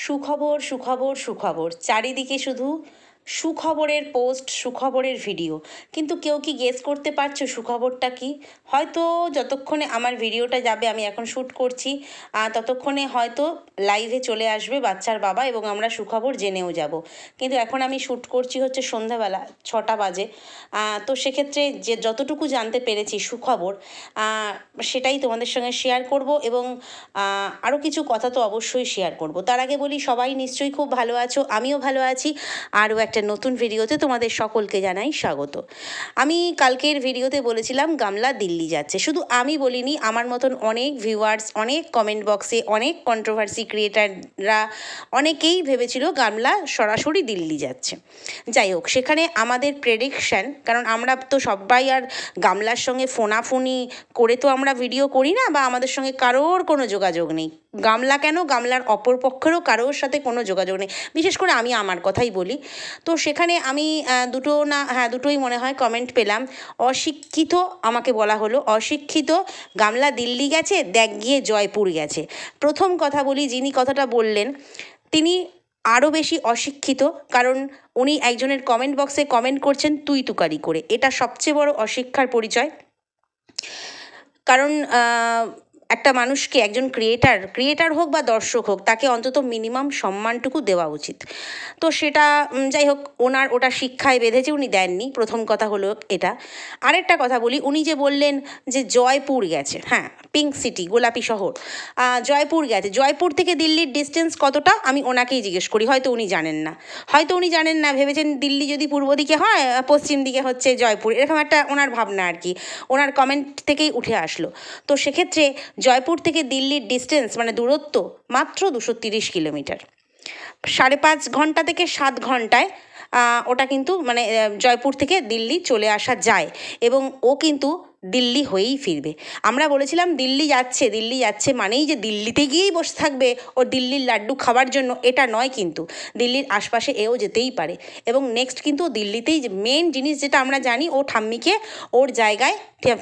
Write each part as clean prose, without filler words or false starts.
সুখবর সুখবর সুখবর, চারিদিকে শুধু সুখবরের পোস্ট, সুখবরের ভিডিও। কিন্তু কেউ কি গেস করতে পারছো সুখবরটা কি? হয়তো যতক্ষণে আমার ভিডিওটা যাবে, আমি এখন শ্যুট করছি, ততক্ষণে হয়তো লাইভে চলে আসবে বাচ্চার বাবা এবং আমরা সুখবর জেনেও যাব। কিন্তু এখন আমি শ্যুট করছি হচ্ছে সন্ধ্যাবেলা 6টা বাজে। তো সেক্ষেত্রে যে যতটুকু জানতে পেরেছি সুখবর, সেটাই তোমাদের সঙ্গে শেয়ার করব এবং আরও কিছু কথা তো অবশ্যই শেয়ার করব। তার আগে বলি, সবাই নিশ্চয়ই খুব ভালো আছো, আমিও ভালো আছি। আরও একটা নতুন ভিডিওতে তোমাদের সকলকে জানাই স্বাগত। আমি কালকের ভিডিওতে বলেছিলাম গামলা দিল্লি যাচ্ছে। শুধু আমি বলিনি, আমার মতন অনেক ভিউয়ার্স, অনেক কমেন্ট বক্সে অনেক কন্ট্রোভার্সি ক্রিয়েটাররা অনেকেই ভেবেছিল গামলা সরাসরি দিল্লি যাচ্ছে। যাই হোক, সেখানে আমাদের প্রেডিকশান, কারণ আমরা তো সবাই আর গামলার সঙ্গে ফোনাফুনি করে তো আমরা ভিডিও করি না, বা আমাদের সঙ্গে কারোর কোনো যোগাযোগ নেই। গামলা কেন, গামলার অপর পক্ষেরও কারোর সাথে কোনো যোগাযোগ নেই। বিশেষ করে আমি আমার কথাই বলি। তো সেখানে আমি দুটোই মনে হয় কমেন্ট পেলাম। অশিক্ষিত, আমাকে বলা হলো অশিক্ষিত, গামলা দিল্লি গেছে, দেখ গিয়ে জয়পুর গেছে। প্রথম কথা বলি, যিনি কথাটা বললেন তিনি আরও বেশি অশিক্ষিত, কারণ উনি একজনের কমেন্ট বক্সে কমেন্ট করছেন তুই তুকারি করে। এটা সবচেয়ে বড় অশিক্ষার পরিচয়। কারণ একটা মানুষকে, একজন ক্রিয়েটার হোক বা দর্শক হোক, তাকে অন্তত মিনিমাম সম্মানটুকু দেওয়া উচিত। তো সেটা যাই হোক, ওটা শিক্ষায় বেঁধেছে, উনি দেননি। প্রথম কথা হলো এটা। আরেকটা কথা বলি, উনি যে বললেন যে জয়পুর গেছে, হ্যাঁ, পিঙ্ক সিটি, গোলাপি শহর, জয়পুর গেছে। জয়পুর থেকে দিল্লির ডিস্টেন্স কতটা আমি ওনাকেই জিজ্ঞেস করি। হয়তো উনি জানেন না, ভেবেছেন দিল্লি যদি পূর্ব দিকে হয়, পশ্চিম দিকে হচ্ছে জয়পুর, এরকম একটা ওনার ভাবনা আর কি, ওনার কমেন্ট থেকেই উঠে আসলো। তো সেক্ষেত্রে জয়পুর থেকে দিল্লির ডিস্টেন্স মানে দূরত্ব মাত্র 230 কিলোমিটার। 5.5 ঘন্টা থেকে 7 ঘন্টায় ওটা কিন্তু মানে জয়পুর থেকে দিল্লি চলে আসা যায়, এবং ও কিন্তু দিল্লি হয়েই ফিরবে। আমরা বলেছিলাম দিল্লি যাচ্ছে মানেই যে দিল্লিতে গিয়েই বসে থাকবে ও দিল্লির লাড্ডু খাবার জন্য, এটা নয়। কিন্তু দিল্লির আশপাশে এও যেতেই পারে, এবং নেক্সট কিন্তু দিল্লিতেই মেন জিনিস যেটা আমরা জানি, ও ঠাম্মিকে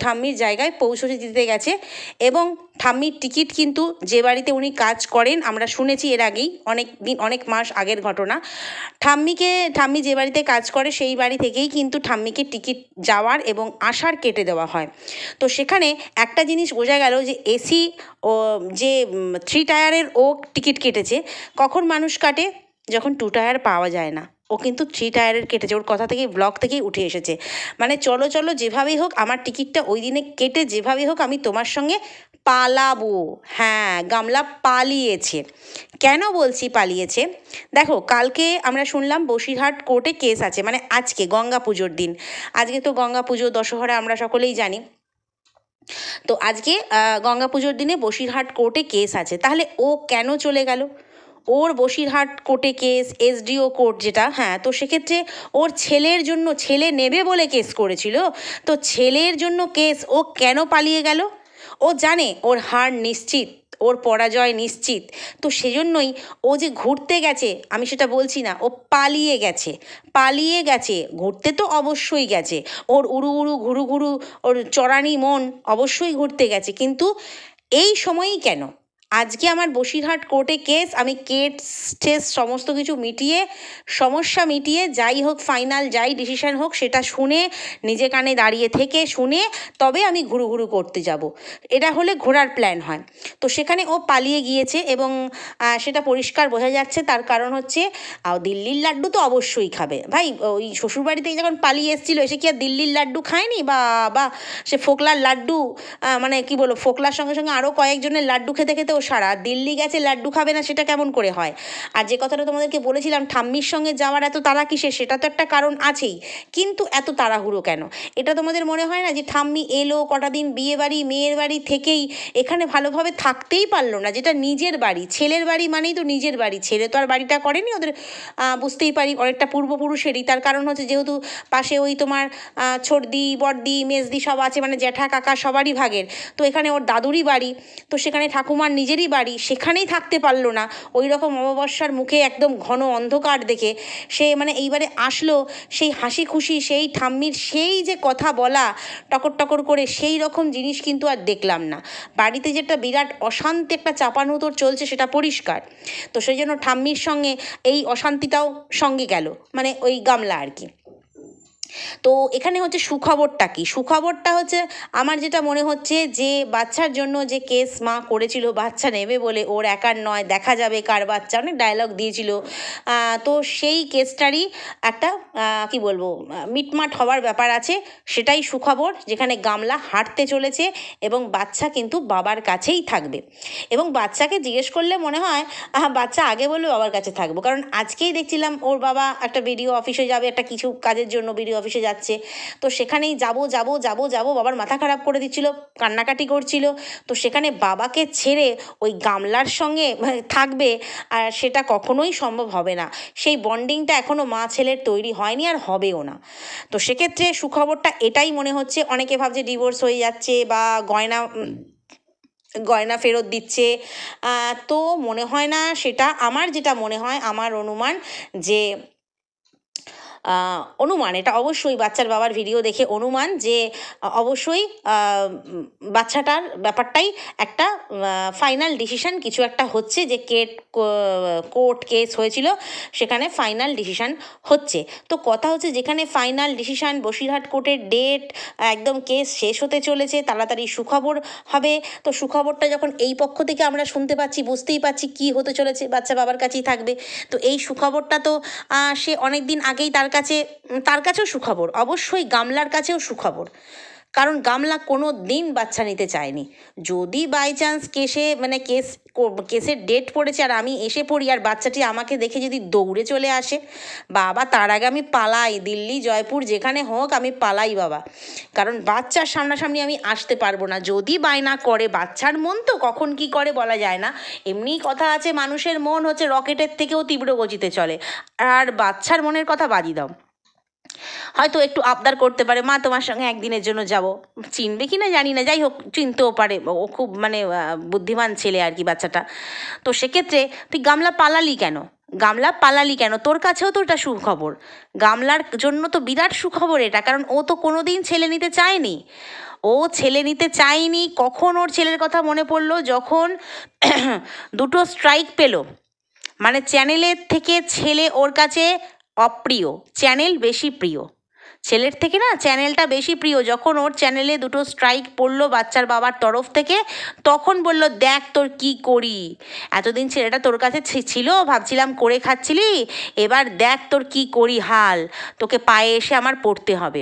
ঠাম্মির জায়গায় পৌঁছে দিতে গেছে। এবং ঠাম্মির টিকিট কিন্তু, যে বাড়িতে উনি কাজ করেন, আমরা শুনেছি এর আগেই, অনেক মাস আগের ঘটনা, ঠাম্মি যে বাড়িতে কাজ করে সেই বাড়ি থেকেই কিন্তু ঠাম্মিকে টিকিট যাওয়ার এবং আসার কেটে দেওয়া হয়। তো সেখানে একটা জিনিস বোঝা গেল যে এসি ও যে 3 টায়ারের ও টিকিট কেটেছে। কখন মানুষ কাটে? যখন 2 টায়ার পাওয়া যায় না। ও কিন্তু 3 টায়ারের কেটেছে, ওর কথা থেকেই, ব্লগ থেকেই উঠে এসেছে। মানে চলো যেভাবেই হোক আমার টিকিটটা ওই দিনে কেটে যেভাবেই হোক আমি তোমার সঙ্গে পালাবো। হ্যাঁ, গামলা পালিয়েছে। কেন বলছি পালিয়েছে? দেখো, কালকে আমরা শুনলাম বসিরহাট কোর্টে কেস আছে, মানে আজকে গঙ্গা পুজোর দিন। আজকে তো গঙ্গা পুজো, দশহরা আমরা সকলেই জানি। তো আজকে গঙ্গা পুজোর দিনে বসিরহাট কোর্টে কেস আছে। তাহলে ও কেন চলে গেল? ওর বসিরহাট কোর্টে কেস, এসডিও কোর্ট যেটা, হ্যাঁ, তো সেক্ষেত্রে ওর ছেলের জন্য, ছেলে নেবে বলে কেস করেছিল, তো ছেলের জন্য কেস, ও কেন পালিয়ে গেল? ও জানে ওর হার নিশ্চিত, ওর পরাজয় নিশ্চিত। তো সেজন্যই ও যে ঘুরতে গেছে, আমি সেটা বলছি না, ও পালিয়ে গেছে। ঘুরতে তো অবশ্যই গেছে, ওর ঘুরু ঘুরু, ওর চড়ানি মন অবশ্যই ঘুরতে গেছে। কিন্তু এই সময়ই কেন? আজকে আমার বসিরহাট কোর্টে কেস, আমি কেস সমস্ত কিছু মিটিয়ে, সমস্যা মিটিয়ে, যাই হোক ফাইনাল, যাই ডিসিশন হোক, সেটা শুনে, নিজে কানে দাঁড়িয়ে থেকে শুনে তবে আমি ঘুরু করতে যাব। এটা হলে ঘোরার প্ল্যান হয়। তো সেখানে ও পালিয়ে গিয়েছে, এবং সেটা পরিষ্কার বোঝা যাচ্ছে। তার কারণ হচ্ছে দিল্লির লাড্ডু তো অবশ্যই খাবে। ভাই, ওই শ্বশুরবাড়িতে যখন পালিয়ে এসেছিলো, এসে কি আর দিল্লির লাড্ডু খায়নি? বা সে ফোকলার লাড্ডু, মানে কি বলবো, ফোকলার সঙ্গে সঙ্গে আরও কয়েকজনের লাড্ডু খেতে খেতে ও সারা দিল্লি গেছে, লাড্ডু খাবে না, সেটা কেমন করে হয়? আর যে কথাটা তোমাদেরকে বলেছিলাম ঠাম্মির সঙ্গে যাওয়ার এত তাড়া কিসের, সেটা তো একটা কারণ আছেই। কিন্তু এত তাড়াহুড়ো কেন? এটা তোমাদের মনে হয় না যে ঠাম্মি এলো, কটা দিন বিয়ে বাড়ি, মেয়ের বাড়ি থেকেই এখানে ভালোভাবে থাকতেই পারলো না, যেটা নিজের বাড়ি, ছেলের বাড়ি মানেই তো নিজের বাড়ি। ছেলে তো আর বাড়িটা করেনি, ওদের বুঝতেই পারি অনেকটা পূর্বপুরুষেরই। তার কারণ হচ্ছে যেহেতু পাশে ওই তোমার ছোটদি, বড়দি, মেজদি সব আছে, মানে জ্যাঠা কাকা সবারই ভাগের। তো এখানে ওর দাদুরই বাড়ি, তো সেখানে ঠাকুমার নিজেরই বাড়ি, সেখানেই থাকতে পারলো না। ওই রকম অমাবস্যার মুখে একদম ঘন অন্ধকার দেখে সে মানে এইবারে আসলো, সেই হাসি খুশি, সেই ঠাম্মির সেই যে কথা বলা টকর টকর করে, সেই রকম জিনিস কিন্তু আর দেখলাম না। বাড়িতে যেটা বিরাট অশান্তি একটা চাপানুতোর চলছে, সেটা পরিষ্কার। তো সেই জন্য ঠাম্মির সঙ্গে এই অশান্তিটাও সঙ্গে গেল, মানে ওই গামলা আর কি। তো এখানে হচ্ছে সুখবরটা কি? সুখবরটা হচ্ছে আমার যেটা মনে হচ্ছে যে বাচ্চার জন্য যে কেস মা করেছিল, বাচ্চা নেবে বলে, ওর একার নয়, দেখা যাবে কার বাচ্চা, অনেক ডায়লগ দিয়েছিল। তো সেই কেসটারই একটা কি বলবো, মিটমাট হওয়ার ব্যাপার আছে, সেটাই সুখবর। যেখানে গামলা হাঁটতে চলেছে এবং বাচ্চা কিন্তু বাবার কাছেই থাকবে। এবং বাচ্চাকে জিজ্ঞেস করলে মনে হয় বাচ্চা আগে বলবে বাবার কাছে থাকবো, কারণ আজকেই দেখছিলাম ওর বাবা একটা বিডিও অফিসে যাবে, একটা কিছু কাজের জন্য বিডিও অফিসে যাচ্ছে। তো সেখানেই যাবো বাবার মাথা খারাপ করে দিচ্ছিল, কান্নাকাটি করছিল। তো সেখানে বাবাকে ছেড়ে ওই গামলার সঙ্গে থাকবে, আর সেটা কখনোই সম্ভব হবে না। সেই বন্ডিংটা এখনও মা ছেলের তৈরি হয়নি, আর হবেও না। তো সেক্ষেত্রে সুখবরটা এটাই মনে হচ্ছে। অনেকে ভাবছে ডিভোর্স হয়ে যাচ্ছে বা গয়না ফেরত দিচ্ছে, তো মনে হয় না সেটা। আমার যেটা মনে হয়, আমার অনুমান, যে এটা অবশ্যই বাচ্চার বাবার ভিডিও দেখে অনুমান যে অবশ্যই বাচ্চাটার ব্যাপারটাই একটা ফাইনাল ডিসিশন কিছু একটা হচ্ছে, যে কোর্ট কেস হয়েছিল সেখানে ফাইনাল ডিসিশন হচ্ছে। তো কথা হচ্ছে, যেখানে ফাইনাল ডিসিশন, বসিরহাট কোর্টের ডেট, একদম কেস শেষ হতে চলেছে, তাড়াতাড়ি সুখবর হবে। তো সুখবরটা যখন এই পক্ষ থেকে আমরা শুনতে পাচ্ছি, বুঝতেই পারছি কি হতে চলেছে, বাচ্চা বাবার কাছেই থাকবে। তো এই সুখবরটা তো সে অনেক দিন আগেই তার কাছেও সুখবর, অবশ্যই গামলার কাছেও সুখবর। কারণ গামলা কোনো দিন বাচ্চা নিতে চায়নি। যদি বাই চান্স কেসের ডেট পড়েছে আর আমি এসে পড়ি, আর বাচ্চাটি আমাকে দেখে যদি দৌড়ে চলে আসে, বাবা তার আগে আমি পালাই, দিল্লি জয়পুর যেখানে হোক আমি পালাই বাবা। কারণ বাচ্চার সামনাসামনি আমি আসতে পারবো না। যদি বায়না করে, বাচ্চার মন তো কখন কি করে বলা যায় না। এমনি কথা আছে, মানুষের মন হচ্ছে রকেটের থেকেও তীব্র গতিতে চলে, আর বাচ্চার মনের কথা বাদই দাও। হয়তো একটু আবদার করতে পারে, মা তোমার সঙ্গে একদিনের জন্য যাব, চিনবে কি না জানি না, যাই হোক চিনতেও পারে, ও খুব মানে বুদ্ধিমান ছেলে আর কি বাচ্চাটা। তো সেক্ষেত্রে তুই গামলা পালালি কেন? তোর কাছেও তো এটা সুখবর, গামলার জন্য তো বিরাট সুখবর এটা। কারণ ও তো কোনো দিন ছেলে নিতে চায়নি। কখন ওর ছেলের কথা মনে পড়লো? যখন দুটো স্ট্রাইক পেলো, মানে চ্যানেলের থেকে ছেলে ওর কাছে অপ্রিয়, চ্যানেল বেশি প্রিয়। ছেলের থেকে না চ্যানেলটা বেশি প্রিয়। যখন ওর চ্যানেলে দুটো স্ট্রাইক পড়লো বাচ্চার বাবার তরফ থেকে, তখন বলল, দেখ তোর কি করি, এতদিন ছেলেটা তোর কাছে ছিল, ভাবছিলাম করে খাচ্ছিলি, এবার দেখ তোর কি করি হাল, তোকে পায়ে এসে আমার পড়তে হবে।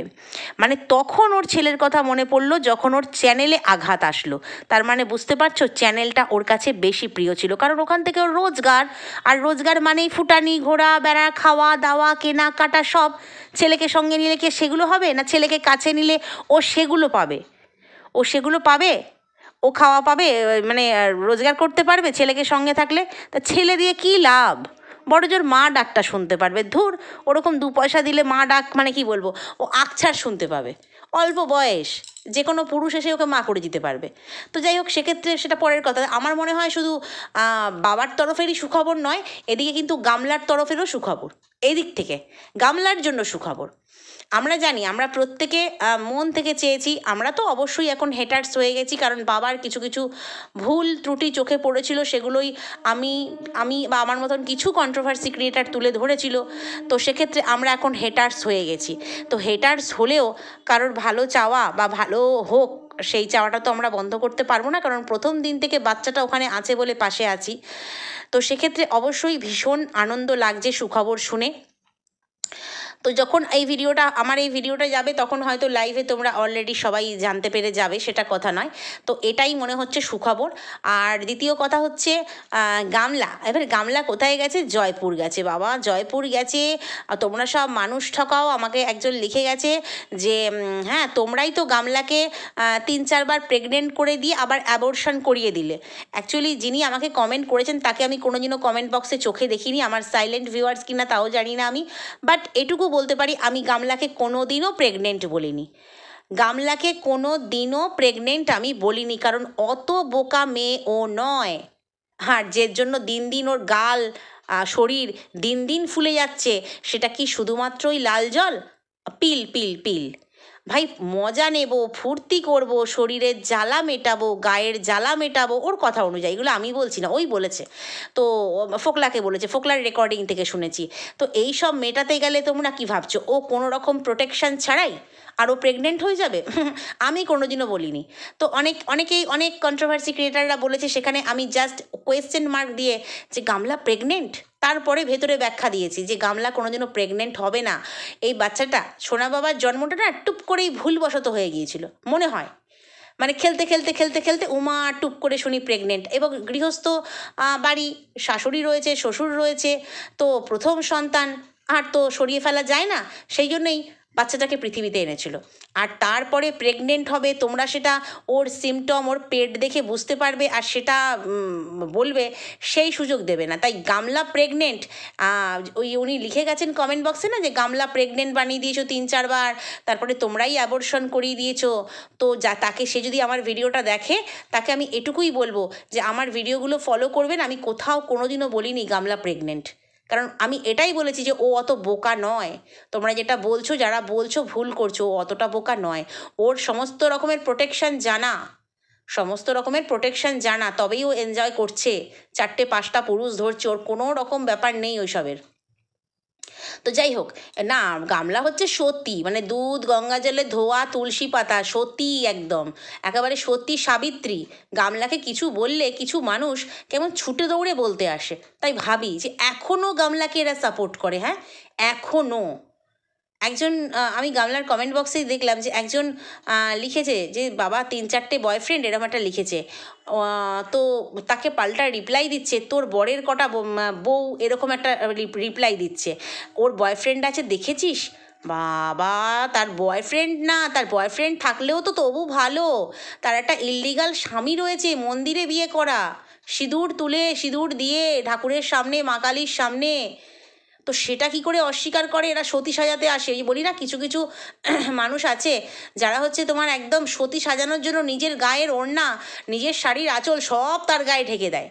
মানে তখন ওর ছেলের কথা মনে পড়লো, যখন ওর চ্যানেলে আঘাত আসলো। তার মানে বুঝতে পারছো, চ্যানেলটা ওর কাছে বেশি প্রিয় ছিল, কারণ ওখান থেকে ওর রোজগার, আর রোজগার মানেই ফুটানি, ঘোরা বেড়া, খাওয়া দাওয়া, কেনাকাটা সব। ছেলেকে সঙ্গে নিলে কি সেগুলো হবে না? ছেলেকে কাছে নিলে ও সেগুলো পাবে, ও খাওয়া পাবে, মানে রোজগার করতে পারবে ছেলেকে সঙ্গে থাকলে। তা ছেলে দিয়ে কী লাভ? বড় জোর মা ডাকটা শুনতে পারবে। ধুর, ওরকম 2 পয়সা দিলে মা ডাক মানে কি বলবো, ও আকছার শুনতে পাবে। অল্প বয়স, যে কোনো পুরুষ এসে ওকে মা করে দিতে পারবে। তো যাই হোক, সেক্ষেত্রে সেটা পরের কথা। আমার মনে হয় শুধু বাবার তরফেরই সুখবর নয়, এদিকে কিন্তু গামলার তরফেরও সুখবর। এই দিক থেকে গামলার জন্য সুখবর। আমরা জানি, আমরা প্রত্যেকে মন থেকে চেয়েছি, আমরা তো অবশ্যই এখন হেটার্স হয়ে গেছি, কারণ বাবার কিছু কিছু ভুল ত্রুটি চোখে পড়েছিল, সেগুলোই আমি বা আমার মতন কিছু কন্ট্রোভার্সি ক্রিয়েটার তুলে ধরেছিল। তো সেক্ষেত্রে আমরা এখন হেটার্স হয়ে গেছি। তো হেটার্স হলেও কারোর ভালো চাওয়া বা ভালো হোক, সেই চাওয়াটা তো আমরা বন্ধ করতে পারবো না, কারণ প্রথম দিন থেকে বাচ্চাটা ওখানে আছে বলে পাশে আছি। তো সেক্ষেত্রে অবশ্যই ভীষণ আনন্দ লাগছে সুখবর শুনে। তো যখন আমার এই ভিডিওটা যাবে, তখন হয়তো লাইভে তোমরা অলরেডি সবাই জানতে পেরে যাবে, সেটা কথা নয়। তো এটাই মনে হচ্ছে সুখবর। আর দ্বিতীয় কথা হচ্ছে এবার গামলা কোথায় গেছে? জয়পুর গেছে বাবা, জয়পুর গেছে। তোমরা সব মানুষ ঠকাও। আমাকে একজন লিখে গেছে যে হ্যাঁ, তোমরাই তো গামলাকে 3-4 বার প্রেগনেন্ট করে দিয়ে আবার অ্যাবর্শন করিয়ে দিলে। অ্যাকচুয়ালি যিনি আমাকে কমেন্ট করেছেন তাকে আমি কোনোদিনও কমেন্ট বক্সে চোখে দেখিনি, আমার সাইলেন্ট ভিউয়ার্স কিনা তাও জানি না আমি। বাট এটুকু বলতে পারি, আমি গামলাকে কোনো দিনও প্রেগনেন্ট আমি বলিনি, কারণ অত বোকা মেয়ে ও নয়। আর যে জন্য দিন দিন ওর গাল শরীর দিন দিন ফুলে যাচ্ছে, সেটা কি শুধুমাত্রই লাল জল? পিল। ভাই মজা নেব, ফুর্তি করব, শরীরের জ্বালা মেটাবো, গায়ের জ্বালা মেটাবো, ওর কথা অনুযায়ী, এগুলো আমি বলছি না, ওই বলেছে। তো ফোকলাকে বলেছে, ফোকলার রেকর্ডিং থেকে শুনেছি। তো এই সব মেটাতে গেলে তোমরা কি ভাবছো ও কোনো রকম প্রোটেকশান ছাড়াই আরও প্রেগনেন্ট হয়ে যাবে? আমি কোনোদিনও বলিনি। তো অনেক কন্ট্রোভার্সি ক্রিয়েটাররা বলেছে, সেখানে আমি জাস্ট কোয়েশ্চেন মার্ক দিয়ে যে গামলা প্রেগনেন্ট, তারপরে ভেতরে ব্যাখ্যা দিয়েছি যে গামলা কোনোদিনও প্রেগনেন্ট হবে না। এই বাচ্চাটা, সোনা বাবার জন্মটা না টুপ করেই ভুলবশত হয়ে গিয়েছিল মনে হয়, মানে খেলতে উমা টুপ করে শুনি প্রেগনেন্ট। এবং গৃহস্থ বাড়ি, শাশুড়ি রয়েছে, শ্বশুর রয়েছে, তো প্রথম সন্তান আর তো সরিয়ে ফেলা যায় না, সেই জন্যই বাচ্চাটাকে পৃথিবীতে এনেছিল। আর তারপরে প্রেগনেন্ট হবে, তোমরা সেটা ওর সিমটম, ওর পেট দেখে বুঝতে পারবে আর সেটা বলবে, সেই সুযোগ দেবে না। তাই গামলা প্রেগনেন্ট, উনি লিখে গেছেন কমেন্ট বক্সে না, যে গামলা প্রেগনেন্ট বানিয়ে দিয়েছো 3-4 বার, তারপরে তোমরাই অ্যাবর্শন করিয়ে দিয়েছো। তো তাকে, সে যদি আমার ভিডিওটা দেখে, তাকে আমি এটুকুই বলবো যে আমার ভিডিওগুলো ফলো করবেন। আমি কোথাও কোনোদিনও বলিনি গামলা প্রেগনেন্ট, কারণ আমি এটাই বলেছি যে ও অত বোকা নয়। তোমরা যেটা বলছো, যারা বলছো, ভুল করছো, ও অতটা বোকা নয়। ওর সমস্ত রকমের প্রোটেকশন জানা, তবেই ও এনজয় করছে, 4-5টা পুরুষ ধরছে, ওর কোনো রকম ব্যাপার নেই ওইসবের। তো যাই হোক, না, গামলা হচ্ছে সতী, মানে দুধ গঙ্গা জলে ধোয়া তুলসী পাতা, সতী, একদম একেবারে সতী সাবিত্রী। গামলাকে কিছু বললে কিছু মানুষ কেমন ছুটে দৌড়ে বলতে আসে। তাই ভাবি যে এখনও গামলাকে এরা সাপোর্ট করে। হ্যাঁ, এখনও একজন, আমি গামলার কমেন্ট বক্সেই দেখলাম যে একজন লিখেছে যে বাবা 3-4টে বয়ফ্রেন্ড, এরকম একটা লিখেছে। তো তাকে পাল্টা রিপ্লাই দিচ্ছে, তোর বরের কটা বউ, এরকম একটা রিপ্লাই দিচ্ছে। ওর বয়ফ্রেন্ড আছে দেখেছিস? বাবা, তার বয়ফ্রেন্ড না, তার বয়ফ্রেন্ড থাকলেও তো তবু ভালো, তার একটা ইললিগাল স্বামী রয়েছে, মন্দিরে বিয়ে করা, সিঁদুর দিয়ে ঠাকুরের সামনে, মা কালীর সামনে। তো সেটা কি করে অস্বীকার করে? এরা সতী সাজাতে আসে। এই বলি না, কিছু কিছু মানুষ আছে যারা হচ্ছে তোমার একদম সতী সাজানোর জন্য নিজের গায়ের ওড়না, নিজের শাড়ির আঁচল সব তার গায়ে ঢেকে দেয়।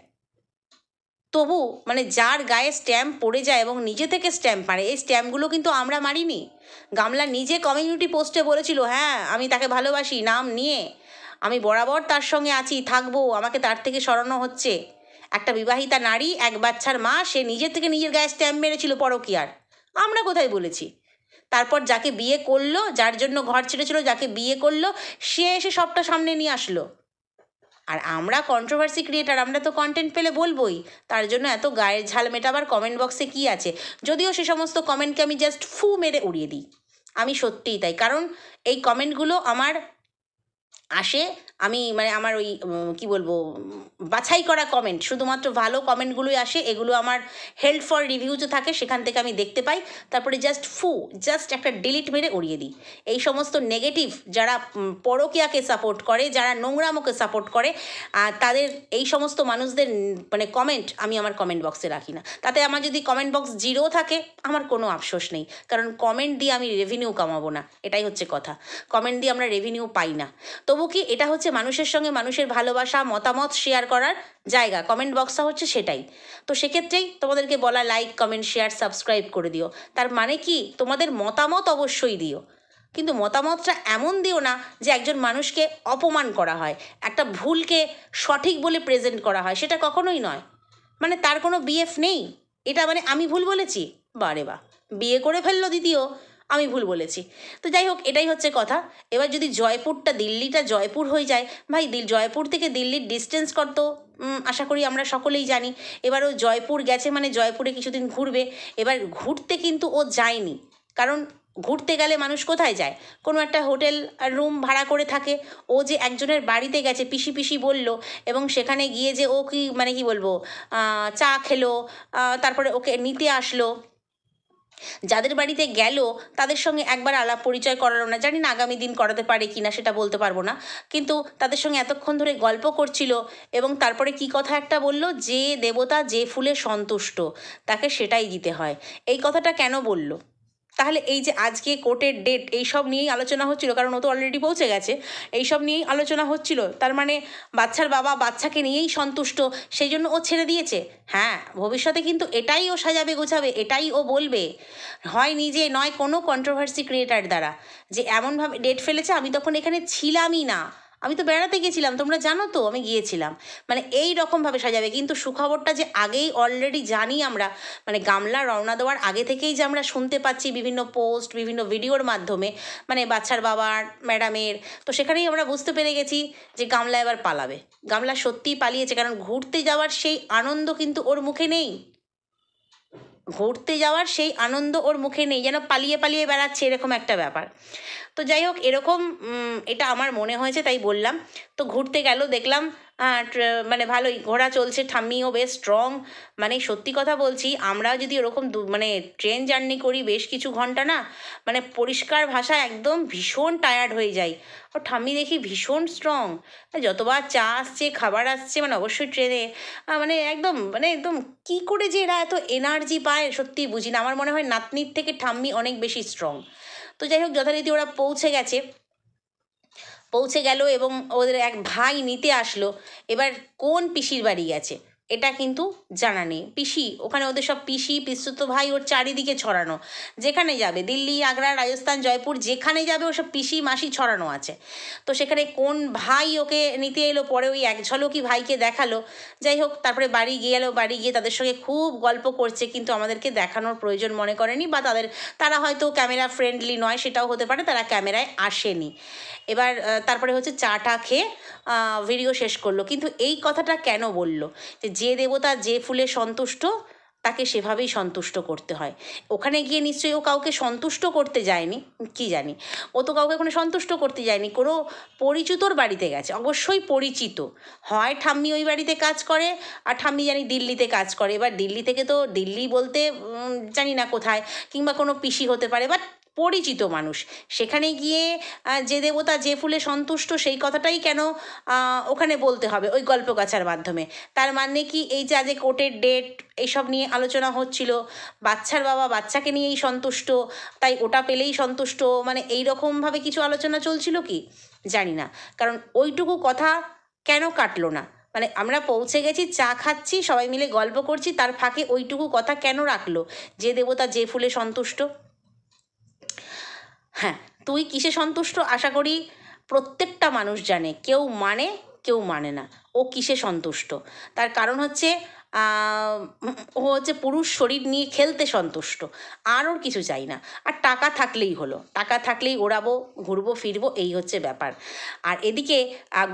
তবু মানে যার গায়ে স্ট্যাম্প পড়ে যায় এবং নিজে থেকে স্ট্যাম্প মারে, এই স্ট্যাম্পগুলো কিন্তু আমরা মারিনি। গামলা নিজে কমিউনিটি পোস্টে বলেছিল, হ্যাঁ আমি তাকে ভালোবাসি, নাম নিয়ে আমি বরাবর তার সঙ্গে আছি, থাকবো, আমাকে তার থেকে সরানো হচ্ছে। একটা বিবাহিতা নারী, এক বাচ্চার মা, সে নিজের থেকে নিজের গায়ে স্ট্যাম্প মেরেছিল পরকীয়ার। আমরা কোথায় বলেছি? তারপর যাকে বিয়ে করলো, যার জন্য ঘর ছেড়েছিল, যাকে বিয়ে করলো, সে এসে সবটা সামনে নিয়ে আসলো। আর আমরা কন্ট্রোভার্সি ক্রিয়েটার, আমরা তো কন্টেন্ট পেলে বলবোই। তার জন্য এত গায়ের ঝাল মেটাবার কমেন্ট বক্সে কি আছে? যদিও সে সমস্ত কমেন্টকে আমি জাস্ট ফু মেরে উড়িয়ে দিই, আমি সত্যিই তাই। কারণ এই কমেন্টগুলো আমার আসে, আমি মানে আমার ওই কী বলবো, বাছাই করা কমেন্ট, শুধুমাত্র ভালো কমেন্টগুলোই আসে। এগুলো আমার হেল্প ফর রিভিউজও থাকে, সেখান থেকে আমি দেখতে পাই, তারপরে জাস্ট একটা ডিলিট মেরে উড়িয়ে দিই। এই সমস্ত নেগেটিভ যারা পরকীয়াকে সাপোর্ট করে, যারা নোংরামোকে সাপোর্ট করে, তাদের এই সমস্ত মানুষদের মানে কমেন্ট আমি আমার কমেন্ট বক্সে রাখি না। তাতে আমার যদি কমেন্ট বক্স 0 থাকে, আমার কোনো আফসোস নেই, কারণ কমেন্ট দিয়ে আমি রেভিনিউ কামাবো না, এটাই হচ্ছে কথা। কমেন্ট দিয়ে আমরা রেভিনিউ পাই না। তবু কি, এটা হচ্ছে মানুষের সঙ্গে মানুষের ভালোবাসা, মতামত শেয়ার করার জায়গা, কমেন্ট বক্সটা হচ্ছে সেটাই। তো সেক্ষেত্রেই তোমাদেরকে বলা, লাইক, কমেন্ট, শেয়ার, সাবস্ক্রাইব করে দিও। তার মানে কি, তোমাদের মতামত অবশ্যই দিও, কিন্তু মতামতটা এমন দিও না যে একজন মানুষকে অপমান করা হয়, একটা ভুলকে সঠিক বলে প্রেজেন্ট করা হয়, সেটা কখনোই নয়। মানে তার কোনো বিএফ নেই, এটা মানে আমি ভুল বলেছি, বারে বা বিয়ে করে ফেললো দ্বিতীয়, আমি ভুল বলেছি। তো যাই হোক, এটাই হচ্ছে কথা। এবার যদি দিল্লিটা জয়পুর হয়ে যায়, ভাই জয়পুর থেকে দিল্লির ডিস্টেন্স কত আশা করি আমরা সকলেই জানি। এবার ও জয়পুর গেছে মানে জয়পুরে কিছুদিন ঘুরবে। এবার ঘুরতে কিন্তু ও যায়নি, কারণ ঘুরতে গেলে মানুষ কোথায় যায়? কোনো একটা হোটেল রুম ভাড়া করে থাকে। ও যে একজনের বাড়িতে গেছে, পিসি বলল, এবং সেখানে গিয়ে যে ও কি মানে কি বলবো, চা খেলো, তারপরে ওকে নিতে আসলো, যাদের বাড়িতে গেল তাদের সঙ্গে একবার আলাপ পরিচয় করালো না, জানি না আগামী দিন করাতে পারে কি না সেটা বলতে পারবো না, কিন্তু তাদের সঙ্গে এতক্ষণ ধরে গল্প করছিল, এবং তারপরে কি কথা একটা বলল, যে দেবতা যে ফুলে সন্তুষ্ট তাকে সেটাই দিতে হয়। এই কথাটা কেন বলল? তাহলে এই যে আজকে কোর্টের ডেট এইসব নিয়েই আলোচনা হচ্ছিল, কারণ ও তো অলরেডি পৌঁছে গেছে, এইসব নিয়েই আলোচনা হচ্ছিল, তার মানে বাচ্চার বাবা বাচ্চাকে নিয়েই সন্তুষ্ট, সেই জন্য ও ছেড়ে দিয়েছে। হ্যাঁ, ভবিষ্যতে কিন্তু এটাই ও সাজাবে গোছাবে, এটাই ও বলবে, হয় নিজে নয় কোনো কন্ট্রোভার্সি ক্রিয়েটার দ্বারা, যে এমনভাবে ডেট ফেলেছে আমি তখন এখানে ছিলামই না, আমি তো বেড়াতে গেছিলাম, তোমরা জানো তো আমি গিয়েছিলাম, মানে এই রকমভাবে সাজাবে। কিন্তু সুখবরটা যে আগেই অলরেডি জানি আমরা, মানে গামলা রওনা দেওয়ার আগে থেকেই যে আমরা শুনতে পাচ্ছি বিভিন্ন পোস্ট বিভিন্ন ভিডিওর মাধ্যমে, মানে বাচ্চার বাবার ম্যাডামের, তো সেখানেই আমরা বুঝতে পেরে গেছি যে গামলা এবার পালাবে। গামলা সত্যিই পালিয়েছে, কারণ ঘুরতে যাওয়ার সেই আনন্দ কিন্তু ওর মুখে নেই, ঘুরতে যাওয়ার সেই আনন্দ ওর মুখে নেই, যেন পালিয়ে পালিয়ে বেড়াচ্ছে এরকম একটা ব্যাপার। তো যাই হোক, এরকম এটা আমার মনে হয়েছে তাই বললাম। তো ঘুরতে গেল, দেখলাম মানে ভালোই ঘোরা চলছে, ঠাম্মিও বেশ স্ট্রং, মানে সত্যি কথা বলছি, আমরা যদি ওরকম মানে ট্রেন জার্নি করি বেশ কিছু ঘন্টা না, মানে পরিষ্কার ভাষা একদম ভীষণ টায়ার্ড হয়ে যাই। ও ঠাম্মি দেখি ভীষণ স্ট্রং, যতবার চা আসছে খাবার আসছে, মানে অবশ্যই ট্রেনে, মানে একদম কী করে যে এরা এত এনার্জি পায় সত্যিই বুঝি না। আমার মনে হয় নাতনির থেকে ঠাম্মি অনেক বেশি স্ট্রং। তো যাই হোক, যথারীতি ওরা পৌঁছে গেল এবং ওদের এক ভাই নিতে আসলো। এবার কোন পিসির বাড়ি গেছে এটা কিন্তু জানা নেই। পিসি ওখানে, ওদের সব পিসি পিসতুতো ভাই ওর চারিদিকে ছড়ানো, যেখানে যাবে দিল্লি আগ্রা রাজস্থান জয়পুর যেখানে যাবে ওসব পিসি মাসি ছড়ানো আছে। তো সেখানে কোন ভাই ওকে নিতে এলো, পরে ওই এক ঝলকই ভাইকে দেখালো। যাই হোক, তারপরে বাড়ি গেলো, বাড়ি গিয়ে তাদের সঙ্গে খুব গল্প করছে, কিন্তু আমাদেরকে দেখানোর প্রয়োজন মনে করেনি, বা তারা হয়তো ক্যামেরা ফ্রেন্ডলি নয়, সেটাও হতে পারে, তারা ক্যামেরায় আসেনি। এবার তারপরে হচ্ছে চাটা খেয়ে ভিডিও শেষ করলো। কিন্তু এই কথাটা কেন বললো যে দেবতা যে ফুলে সন্তুষ্ট তাকে সেভাবেই সন্তুষ্ট করতে হয়। ওখানে গিয়ে নিশ্চয়ই ও কাউকে সন্তুষ্ট করতে যায়নি, কি জানি, ও তো কাউকে ওখানে সন্তুষ্ট করতে যায়নি, কোনো পরিচিতর বাড়িতে গেছে, অবশ্যই পরিচিত, হয় ঠাম্মি ওই বাড়িতে কাজ করে, আর ঠাম্মি জানি দিল্লিতে কাজ করে। এবার দিল্লি থেকে তো, দিল্লি বলতে জানি না কোথায়, কিংবা কোনো পিসি হতে পারে, বাট পরিচিত মানুষ, সেখানে গিয়ে যে দেবতা যে ফুলে সন্তুষ্ট সেই কথাটাই কেন ওখানে বলতে হবে ওই গল্পগাছার মাধ্যমে? তার মানে কি এই যে আজ কোর্টের ডেট এইসব নিয়ে আলোচনা হচ্ছিল, বাচ্চার বাবা বাচ্চাকে নিয়েই সন্তুষ্ট, তাই ওটা পেলেই সন্তুষ্ট, মানে এই রকমভাবে কিছু আলোচনা চলছিল কি জানি না। কারণ ওইটুকু কথা কেন কাটলো না? মানে আমরা পৌঁছে গেছি, চা খাচ্ছি, সবাই মিলে গল্প করছি, তার ফাঁকে ওইটুকু কথা কেন রাখলো যে দেবতা যে ফুলে সন্তুষ্ট? হ্যাঁ, তুই কিসে সন্তুষ্ট আশা করি প্রত্যেকটা মানুষ জানে, কেউ মানে কেউ মানে না ও কিসে সন্তুষ্ট। তার কারণ হচ্ছে ও হচ্ছে পুরুষ শরীর নিয়ে খেলতে সন্তুষ্ট, আর ওর কিছু চাই না। আর টাকা থাকলেই হলো, টাকা থাকলেই ওড়াবো ঘুরবো ফিরবো, এই হচ্ছে ব্যাপার। আর এদিকে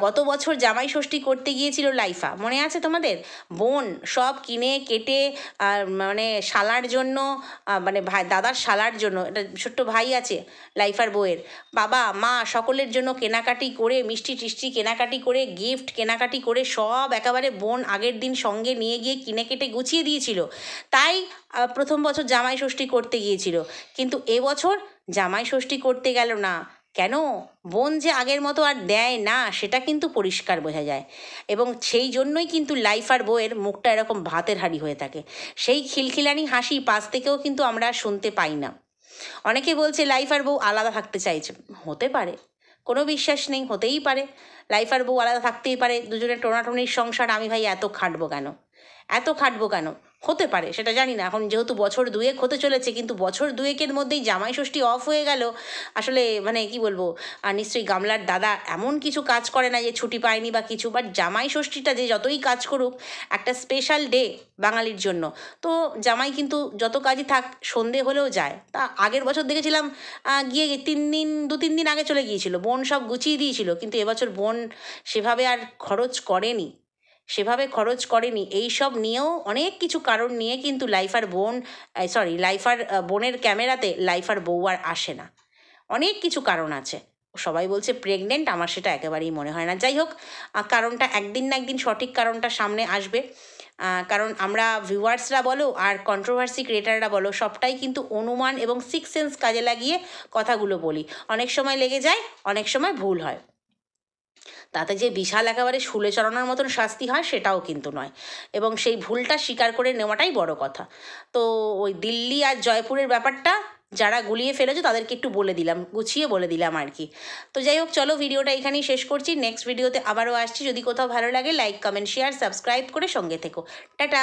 গত বছর জামাই ষষ্ঠী করতে গিয়েছিল লাইফা, মনে আছে তোমাদের? বোন সব কিনে কেটে, মানে শালার জন্য, মানে ভাই দাদার শালার জন্য, এটা ছোট্ট ভাই আছে লাইফার বউয়ের, বাবা মা সকলের জন্য কেনাকাটি করে, মিষ্টি টিষ্টি কেনাকাটি করে, গিফট কেনাকাটি করে, সব একেবারে বোন আগের দিন সঙ্গে নিয়ে গিয়ে কিনে কেটে গুছিয়ে দিয়েছিল। তাই প্রথম বছর জামাই ষষ্ঠী করতে গিয়েছিল, কিন্তু এবছর জামাই ষষ্ঠী করতে গেল না। কেন? বোন যে আগের মতো আর দেয় না সেটা কিন্তু পরিষ্কার বোঝা যায়, এবং সেই জন্যই কিন্তু লাইফার বউয়ের মুখটা এরকম ভাতের হাঁড়ি হয়ে থাকে। সেই খিলখিলানি হাসি পাশ থেকেও কিন্তু আমরা শুনতে পাই না। অনেকে বলছে লাইফার বউ আলাদা থাকতে চাইছে, হতে পারে, কোনো বিশ্বাস নেই, হতেই পারে, লাইফার বউ আলাদা থাকতেই পারে, দুজনের টোনাটনির সংসার, আমি ভাই এত খাটবো কেন, এত খাটবো কেন? হতে পারে, সেটা জানি না, এখন যেহেতু বছর দুয়েক হতে চলেছে, কিন্তু বছর দুয়েকের মধ্যেই জামাই ষষ্ঠী অফ হয়ে গেল, আসলে মানে কি বলবো, আর নিশ্চয়ই গামলার দাদা এমন কিছু কাজ করে না যে ছুটি পায়নি বা কিছু, বাট জামাই ষষ্ঠীটা যে যতই কাজ করুক একটা স্পেশাল ডে বাঙালির জন্য, তো জামাই কিন্তু যত কাজই থাক সন্ধে হলেও যায়। তা আগের বছর দেখেছিলাম গিয়ে 2-3 দিন আগে চলে গিয়েছিল, বোন সব গুছিয়ে দিয়েছিল, কিন্তু এবছর বোন সেভাবে আর খরচ করেনি। এই সব নিয়েও অনেক কিছু কারণ নিয়ে কিন্তু লাইফার বোনের ক্যামেরাতে লাইফার বউ আর আসে না, অনেক কিছু কারণ আছে। সবাই বলছে প্রেগনেন্ট, আমার সেটা একেবারেই মনে হয় না। যাই হোক, কারণটা একদিন না একদিন সঠিক কারণটা সামনে আসবে, কারণ আমরা ভিউয়ার্সরা বলো আর কন্ট্রোভার্সি ক্রিয়েটাররা বলো, সবটাই কিন্তু অনুমান এবং সিক্স সেন্স কাজে লাগিয়ে কথাগুলো বলি, অনেক সময় লেগে যায়, অনেক সময় ভুল হয়, তাতে যে বিশাল একেবারে শুলে চড়ানোর মতন শাস্তি হয় সেটাও কিন্তু নয়, এবং সেই ভুলটা স্বীকার করে নেওয়াটাই বড় কথা। তো ওই দিল্লি আর জয়পুরের ব্যাপারটা যারা গুলিয়ে ফেলেছো তাদেরকে একটু বলে দিলাম, গুছিয়ে বলে দিলাম আর কি। তো যাই হোক, চলো ভিডিওটা এখানেই শেষ করছি। নেক্সট ভিডিওতে আবারও আসছি। যদি কোথাও ভালো লাগে লাইক কমেন্ট শেয়ার সাবস্ক্রাইব করে সঙ্গে থেকো। টাটা।